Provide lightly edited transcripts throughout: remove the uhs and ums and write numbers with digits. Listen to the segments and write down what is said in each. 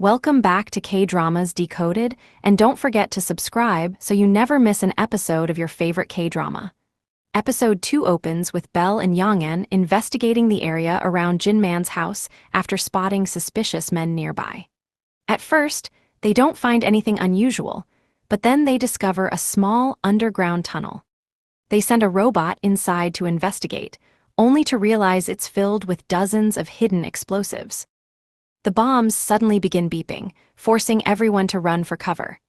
Welcome back to Kdramas Decoded, and don't forget to subscribe so you never miss an episode of your favorite K-drama. Episode 2 opens with Belle and Yongin investigating the area around Jinman's house after spotting suspicious men nearby. At first, they don't find anything unusual, but then they discover a small underground tunnel. They send a robot inside to investigate, only to realize it's filled with dozens of hidden explosives. The bombs suddenly begin beeping, forcing everyone to run for cover.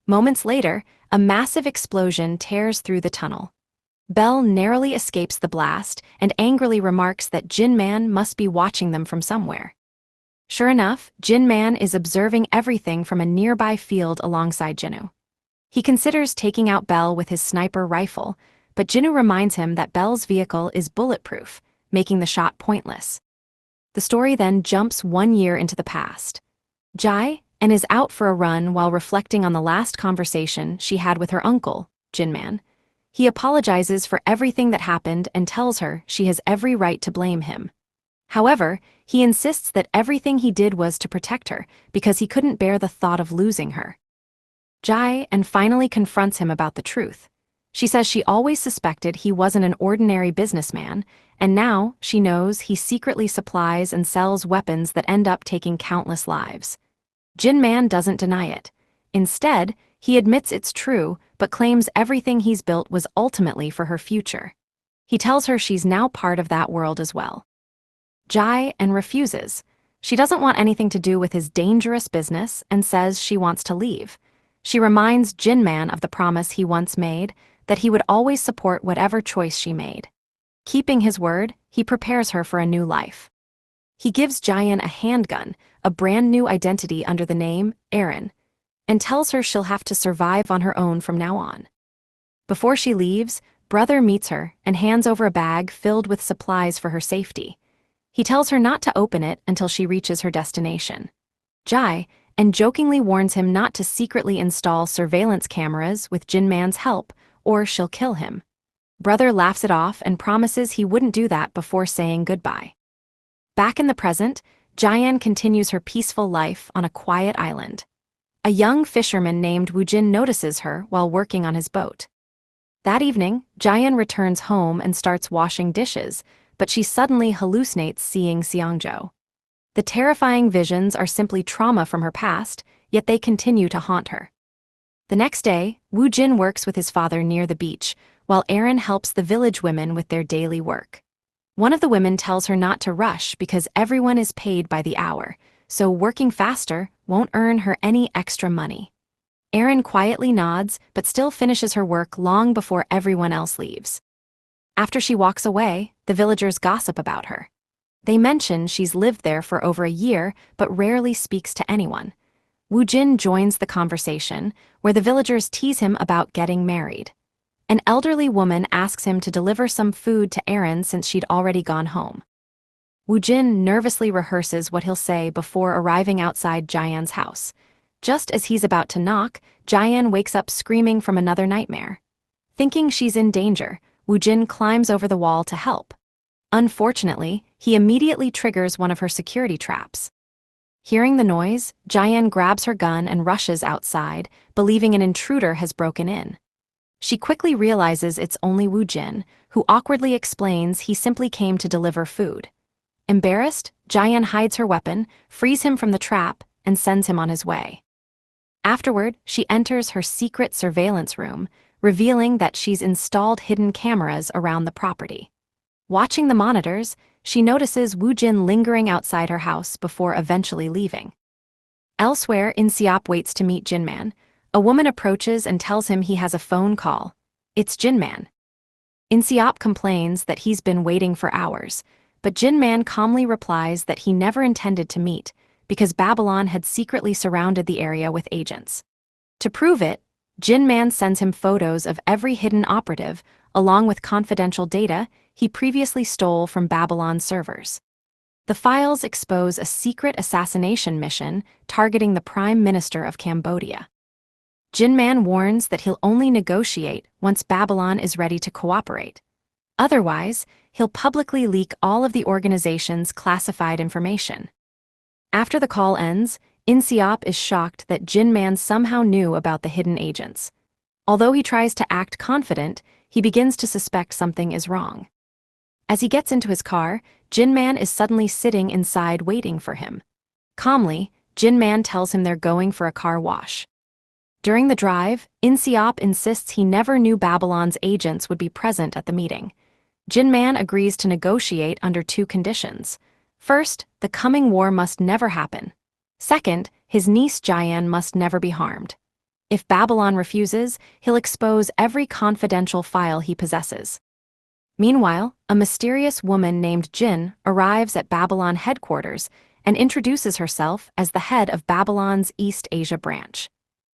Moments later, a massive explosion tears through the tunnel. Belle narrowly escapes the blast and angrily remarks that Jinman must be watching them from somewhere. Sure enough, Jinman is observing everything from a nearby field alongside Jinwoo. He considers taking out Belle with his sniper rifle, but Jinwoo reminds him that Belle's vehicle is bulletproof, making the shot pointless. The story then jumps 1 year into the past. Hye is out for a run while reflecting on the last conversation she had with her uncle, Jinman. He apologizes for everything that happened and tells her she has every right to blame him. However, he insists that everything he did was to protect her because he couldn't bear the thought of losing her. Hye finally confronts him about the truth. She says she always suspected he wasn't an ordinary businessman, and now she knows he secretly supplies and sells weapons that end up taking countless lives. Jinman doesn't deny it. Instead, he admits it's true, but claims everything he's built was ultimately for her future. He tells her she's now part of that world as well. Hye refuses. She doesn't want anything to do with his dangerous business and says she wants to leave. She reminds Jinman of the promise he once made, that he would always support whatever choice she made. Keeping his word, he prepares her for a new life. He gives Hye a handgun, a brand new identity under the name Erin, and tells her she'll have to survive on her own from now on. Before she leaves, Brother meets her and hands over a bag filled with supplies for her safety. He tells her not to open it until she reaches her destination. Hye jokingly warns him not to secretly install surveillance cameras with Jinman's help, or she'll kill him. Brother laughs it off and promises he wouldn't do that before saying goodbye. Back in the present, Hye continues her peaceful life on a quiet island. A young fisherman named Woojin notices her while working on his boat. That evening, Hye returns home and starts washing dishes, but she suddenly hallucinates seeing Seongjo. The terrifying visions are simply trauma from her past, yet they continue to haunt her. The next day, Woojin works with his father near the beach, while Erin helps the village women with their daily work. One of the women tells her not to rush because everyone is paid by the hour, so working faster won't earn her any extra money. Erin quietly nods but still finishes her work long before everyone else leaves. After she walks away, the villagers gossip about her. They mention she's lived there for over a year but rarely speaks to anyone. Woojin joins the conversation, where the villagers tease him about getting married. An elderly woman asks him to deliver some food to Erin since she'd already gone home. Woojin nervously rehearses what he'll say before arriving outside Hye's house. Just as he's about to knock, Hye wakes up screaming from another nightmare. Thinking she's in danger, Woojin climbs over the wall to help. Unfortunately, he immediately triggers one of her security traps. Hearing the noise, Hye grabs her gun and rushes outside, believing an intruder has broken in. She quickly realizes it's only Woojin, who awkwardly explains he simply came to deliver food. Embarrassed, Hye hides her weapon, frees him from the trap, and sends him on his way. Afterward, she enters her secret surveillance room, revealing that she's installed hidden cameras around the property. Watching the monitors, she notices Woojin lingering outside her house before eventually leaving. Elsewhere, Inseop waits to meet Jinman. A woman approaches and tells him he has a phone call. It's Jinman. Inseop complains that he's been waiting for hours, but Jinman calmly replies that he never intended to meet because Babylon had secretly surrounded the area with agents. To prove it, Jinman sends him photos of every hidden operative, along with confidential data he previously stole from Babylon servers. The files expose a secret assassination mission targeting the Prime Minister of Cambodia. Jinman warns that he'll only negotiate once Babylon is ready to cooperate. Otherwise, he'll publicly leak all of the organization's classified information. After the call ends, In-seop is shocked that Jin-man somehow knew about the hidden agents. Although he tries to act confident, he begins to suspect something is wrong. As he gets into his car, Jin-man is suddenly sitting inside waiting for him. Calmly, Jin-man tells him they're going for a car wash. During the drive, In-seop insists he never knew Babylon's agents would be present at the meeting. Jin-man agrees to negotiate under two conditions. First, the coming war must never happen. Second, his niece Jayan must never be harmed. If Babylon refuses, he'll expose every confidential file he possesses. Meanwhile, a mysterious woman named Jin arrives at Babylon headquarters and introduces herself as the head of Babylon's East Asia branch.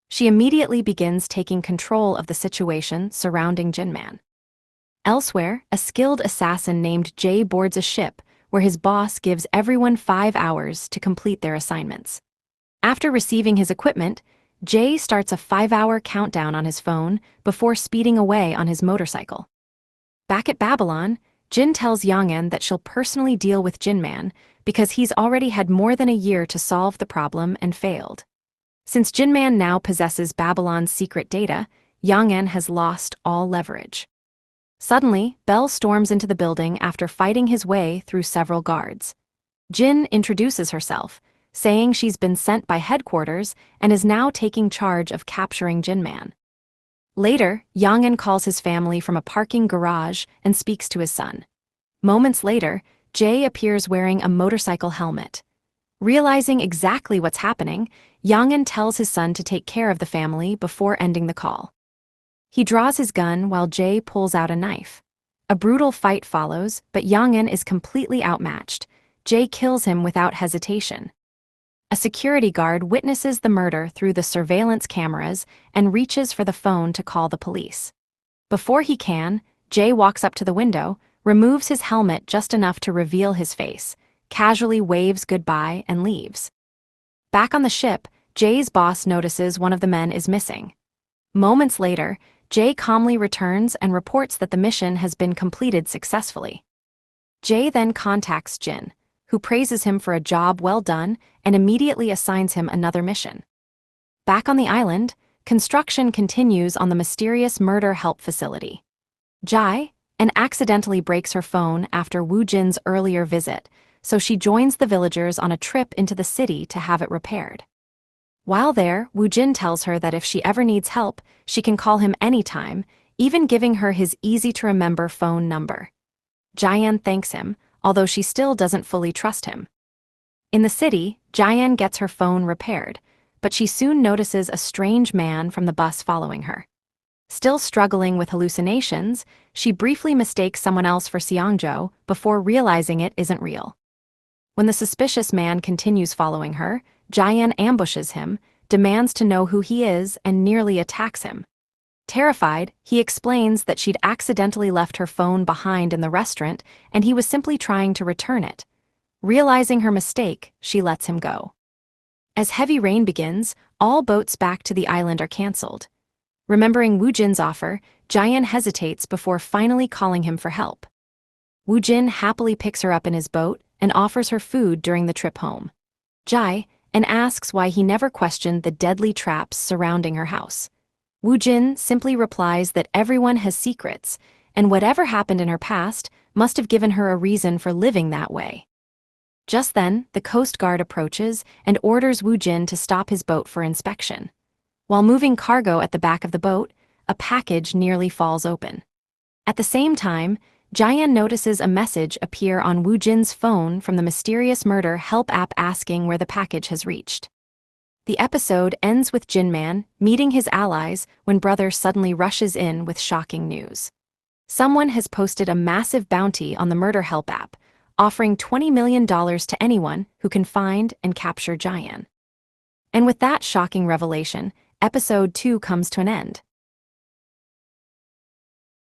She immediately begins taking control of the situation surrounding Jin-man. Elsewhere, a skilled assassin named Jae boards a ship where his boss gives everyone 5 hours to complete their assignments. After receiving his equipment, Jae starts a 5-hour countdown on his phone before speeding away on his motorcycle. Back at Babylon, Jin tells Yongin that she'll personally deal with Jin-man because he's already had more than a year to solve the problem and failed. Since Jin-man now possesses Babylon's secret data, Yongin has lost all leverage. Suddenly, Bell storms into the building after fighting his way through several guards. Jin introduces herself, saying she's been sent by headquarters and is now taking charge of capturing Jin-man. Later, Yongin calls his family from a parking garage and speaks to his son. Moments later, Jae appears wearing a motorcycle helmet. Realizing exactly what's happening, Yongin tells his son to take care of the family before ending the call. He draws his gun while Jae pulls out a knife. A brutal fight follows, but Yongin is completely outmatched. Jae kills him without hesitation. A security guard witnesses the murder through the surveillance cameras and reaches for the phone to call the police. Before he can, Jae walks up to the window, removes his helmet just enough to reveal his face, casually waves goodbye and leaves. Back on the ship, Jae's boss notices one of the men is missing. Moments later, Jae calmly returns and reports that the mission has been completed successfully. Jae then contacts Jin, who praises him for a job well done and immediately assigns him another mission. Back on the island, construction continues on the mysterious murder help facility. Jae accidentally breaks her phone after Woo Jin's earlier visit, so she joins the villagers on a trip into the city to have it repaired. While there, Woo Jin tells her that if she ever needs help, she can call him anytime, even giving her his easy-to-remember phone number. Jayan thanks him, although she still doesn't fully trust him. In the city, Jayan gets her phone repaired, but she soon notices a strange man from the bus following her. Still struggling with hallucinations, she briefly mistakes someone else for Seongjo before realizing it isn't real. When the suspicious man continues following her, Jayan ambushes him, demands to know who he is, and nearly attacks him. Terrified, he explains that she'd accidentally left her phone behind in the restaurant and he was simply trying to return it. Realizing her mistake, she lets him go. As heavy rain begins, all boats back to the island are cancelled. Remembering Woo Jin's offer, Jayan hesitates before finally calling him for help. Woo Jin happily picks her up in his boat and offers her food during the trip home. Jae asks why he never questioned the deadly traps surrounding her house. Woo Jin simply replies that everyone has secrets, and whatever happened in her past must have given her a reason for living that way. Just then, the Coast Guard approaches and orders Woo Jin to stop his boat for inspection. While moving cargo at the back of the boat, a package nearly falls open. At the same time, Jayan notices a message appear on Woo Jin's phone from the mysterious murder help app asking where the package has reached. The episode ends with Jin-man meeting his allies when Brother suddenly rushes in with shocking news. Someone has posted a massive bounty on the murder help app, offering $20 million to anyone who can find and capture Jayan. And with that shocking revelation, episode 2 comes to an end.